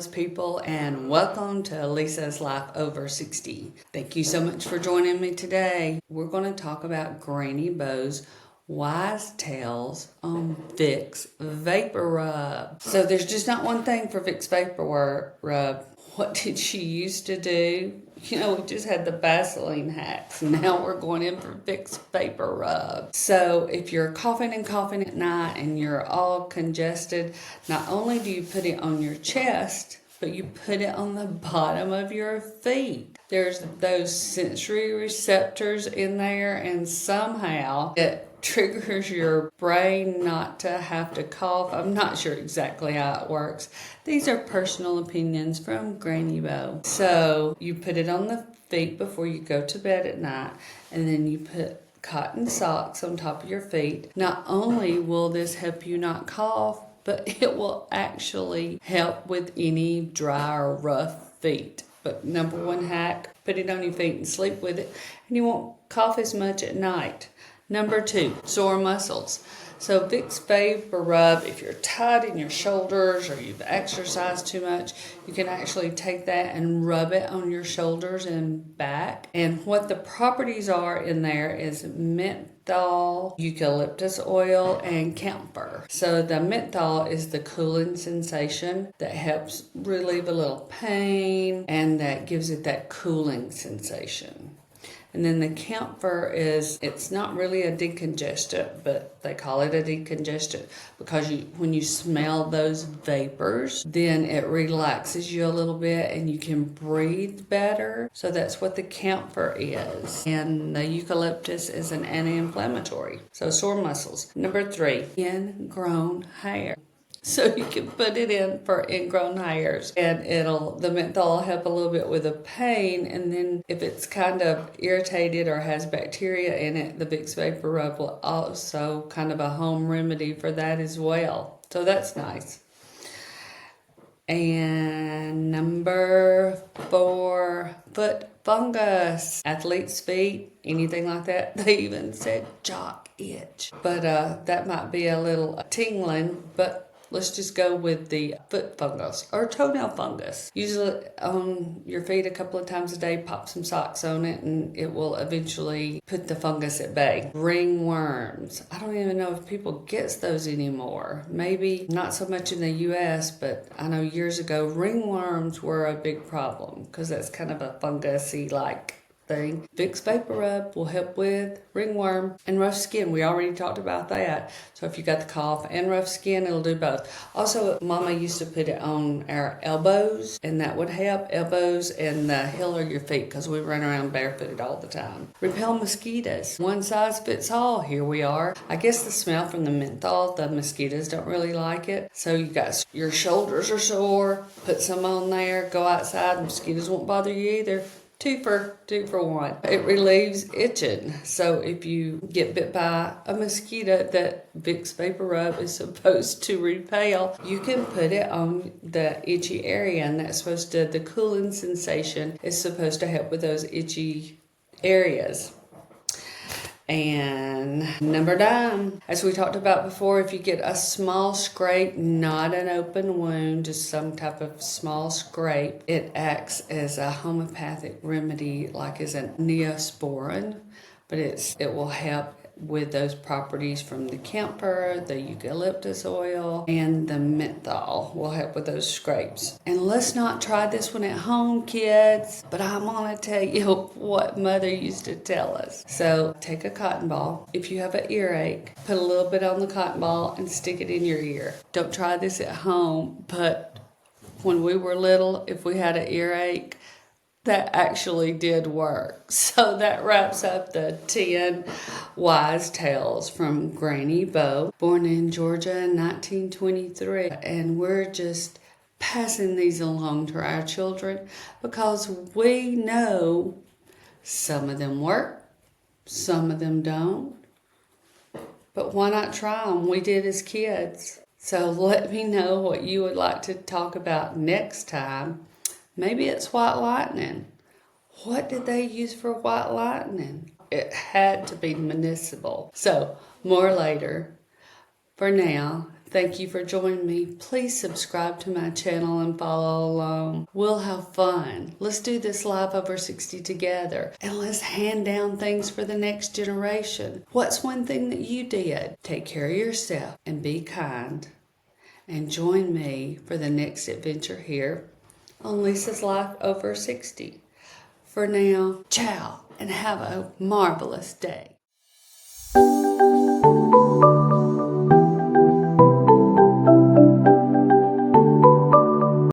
most people, and welcome to Lisa's Life Over 60. Thank you so much for joining me today. We're going to talk about Granny Bo's wise tales on Vicks VapoRub. So there's just not one thing for Vicks VapoRub. What did she used to do? You know, we just had the Vaseline hacks. Now we're going in for Vicks VapoRub. So if you're coughing at night and you're all congested, not only do you put it on your chest, but you put it on the bottom of your feet. There's those sensory receptors in there, and somehow it triggers your brain not to have to cough. I'm not sure exactly how it works. These are personal opinions from Granny Bo. So you put it on the feet before you go to bed at night, and then you put cotton socks on top of your feet. Not only will this help you not cough, but it will actually help with any dry or rough feet. But number one hack, put it on your feet and sleep with it, and you won't cough as much at night. Number two, sore muscles. So Vicks VapoRub, if you're tight in your shoulders or you've exercised too much, you can actually take that and rub it on your shoulders and back. And what the properties are in there is menthol, eucalyptus oil, and camphor. So the menthol is the cooling sensation that helps relieve a little pain, and that gives it that cooling sensation. And then the camphor it's not really a decongestant, but they call it a decongestant because when you smell those vapors, then it relaxes you a little bit and you can breathe better. So that's what the camphor is. And the eucalyptus is an anti-inflammatory. So sore muscles. Number three, ingrown hair. So you can put it in for ingrown hairs, and the menthol will help a little bit with the pain. And then if it's kind of irritated or has bacteria in it, the Vicks VapoRub will also kind of a home remedy for that as well. So that's nice. And number four, foot fungus. Athlete's feet, anything like that. They even said jock itch. But that might be a little tingling, but let's just go with the foot fungus or toenail fungus. Use it on your feet a couple of times a day, pop some socks on it, and it will eventually put the fungus at bay. Ringworms. I don't even know if people get those anymore. Maybe not so much in the US, but I know years ago ringworms were a big problem because that's kind of a fungusy like thing. Vicks VapoRub will help with ringworm and rough skin. We already talked about that. So if you got the cough and rough skin, it'll do both. Also, Mama used to put it on our elbows, and that would help elbows and the heel of your feet because we run around barefooted all the time. Repel mosquitoes. One size fits all. Here we are. I guess the smell from the menthol, the mosquitoes don't really like it. So you got your shoulders are sore, put some on there, go outside, mosquitoes won't bother you either. Two for one. It relieves itching. So if you get bit by a mosquito that Vicks VapoRub is supposed to repel, you can put it on the itchy area, and the cooling sensation is supposed to help with those itchy areas. And number 9, as we talked about before, if you get a small scrape, not an open wound, just some type of small scrape, it acts as a homeopathic remedy, like as a neosporin, but it will help with those properties from the camphor, the eucalyptus oil, and the menthol will help with those scrapes. And let's not try this one at home, kids, but I'm going to tell you what Mother used to tell us. So take a cotton ball. If you have an earache, put a little bit on the cotton ball and stick it in your ear. Don't try this at home, but when we were little, if we had an earache, that actually did work. So that wraps up the 10 wise tales from Granny Bo, born in Georgia in 1923. And we're just passing these along to our children because we know some of them work, some of them don't. But why not try them? We did as kids. So let me know what you would like to talk about next time. Maybe it's white lightning. What did they use for white lightning? It had to be municipal. So, more later. For now, thank you for joining me. Please subscribe to my channel and follow along. We'll have fun. Let's do this Life Over 60 together, and let's hand down things for the next generation. What's one thing that you did? Take care of yourself and be kind. And join me for the next adventure here on Lisa's Life Over 60. For now, ciao, and have a marvelous day.